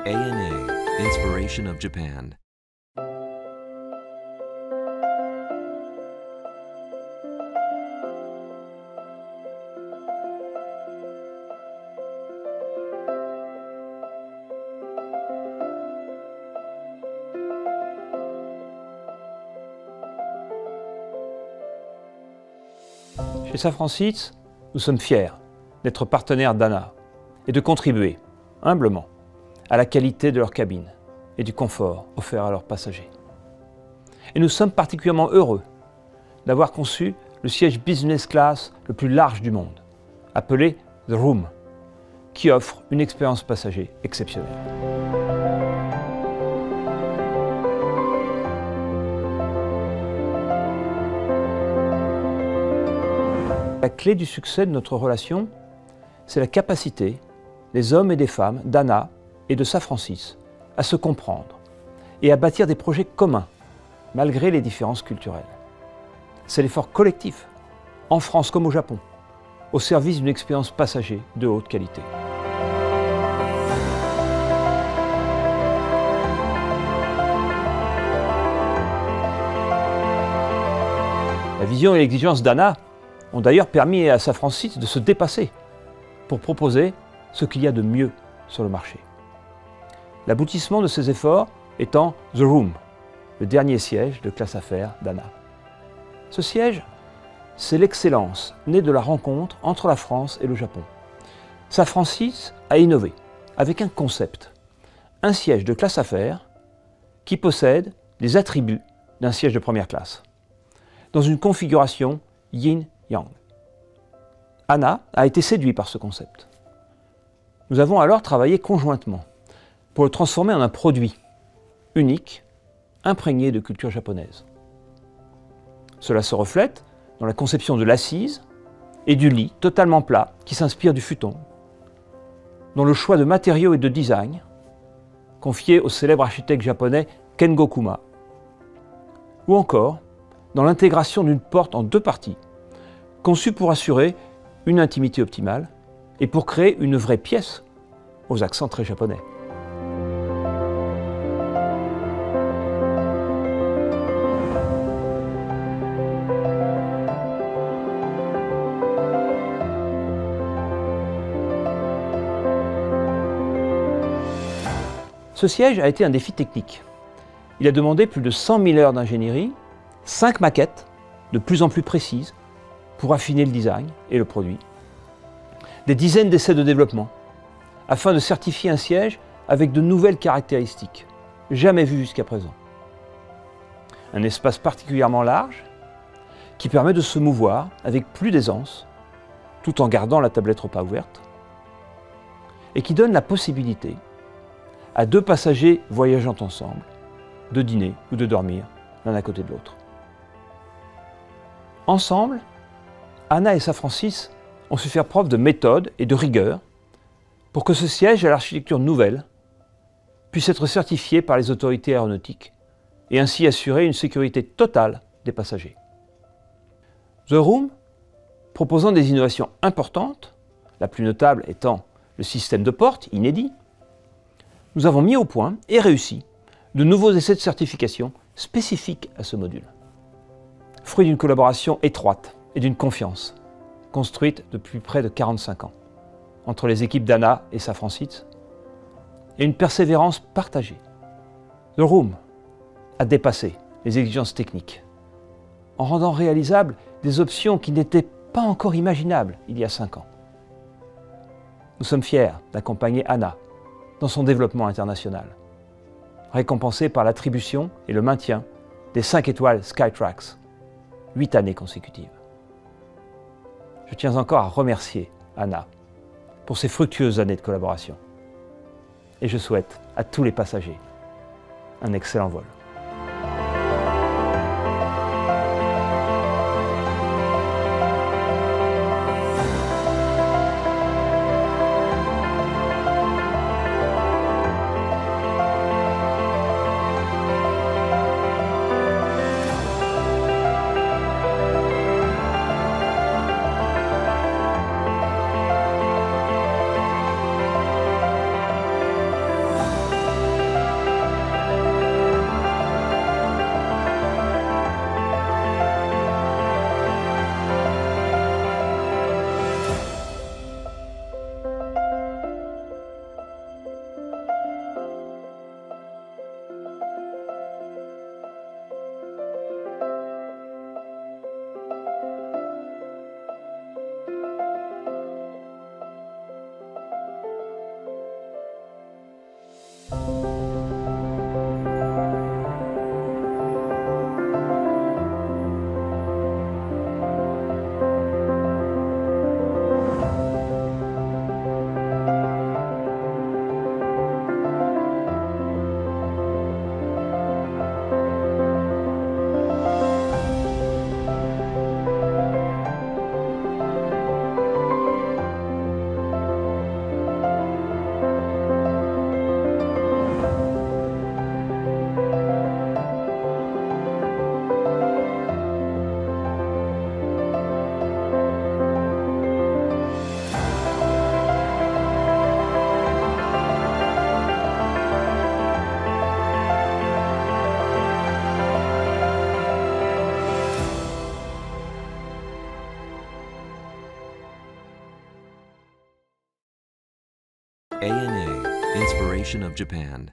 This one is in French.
ANA, Inspiration of Japan. Chez Safran Seats, nous sommes fiers d'être partenaires d'ANA et de contribuer, humblement, à la qualité de leur cabine et du confort offert à leurs passagers. Et nous sommes particulièrement heureux d'avoir conçu le siège business class le plus large du monde, appelé The Room, qui offre une expérience passager exceptionnelle. La clé du succès de notre relation, c'est la capacité des hommes et des femmes d'ANA et de Safran Seats à se comprendre et à bâtir des projets communs, malgré les différences culturelles. C'est l'effort collectif, en France comme au Japon, au service d'une expérience passager de haute qualité. La vision et l'exigence d'ANA ont d'ailleurs permis à Safran Seats de se dépasser pour proposer ce qu'il y a de mieux sur le marché. L'aboutissement de ces efforts étant The Room, le dernier siège de classe affaires d'ANA. Ce siège, c'est l'excellence née de la rencontre entre la France et le Japon. Safran Seats a innové avec un concept, un siège de classe affaires qui possède les attributs d'un siège de première classe, dans une configuration yin-yang. ANA a été séduit par ce concept. Nous avons alors travaillé conjointement pour le transformer en un produit unique, imprégné de culture japonaise. Cela se reflète dans la conception de l'assise et du lit totalement plat qui s'inspire du futon, dans le choix de matériaux et de design confié au célèbre architecte japonais Kengo Kuma, ou encore dans l'intégration d'une porte en deux parties, conçue pour assurer une intimité optimale et pour créer une vraie pièce aux accents très japonais. Ce siège a été un défi technique. Il a demandé plus de 100 000 heures d'ingénierie, 5 maquettes de plus en plus précises pour affiner le design et le produit, des dizaines d'essais de développement, afin de certifier un siège avec de nouvelles caractéristiques, jamais vues jusqu'à présent. Un espace particulièrement large, qui permet de se mouvoir avec plus d'aisance, tout en gardant la tablette repas ouverte, et qui donne la possibilité à deux passagers voyageant ensemble de dîner ou de dormir l'un à côté de l'autre. Ensemble, ANA et Safran Seats ont su faire preuve de méthode et de rigueur pour que ce siège à l'architecture nouvelle puisse être certifié par les autorités aéronautiques et ainsi assurer une sécurité totale des passagers. The Room, proposant des innovations importantes, la plus notable étant le système de porte inédit, nous avons mis au point et réussi de nouveaux essais de certification spécifiques à ce module. Fruit d'une collaboration étroite et d'une confiance construite depuis près de 45 ans entre les équipes d'ANA et Safran Seats et une persévérance partagée. The Room a dépassé les exigences techniques en rendant réalisables des options qui n'étaient pas encore imaginables il y a 5 ans. Nous sommes fiers d'accompagner ANA dans son développement international, récompensé par l'attribution et le maintien des 5 étoiles Skytrax, 8 années consécutives. Je tiens encore à remercier ANA pour ces fructueuses années de collaboration. Et je souhaite à tous les passagers un excellent vol. ANA, Inspiration of Japan.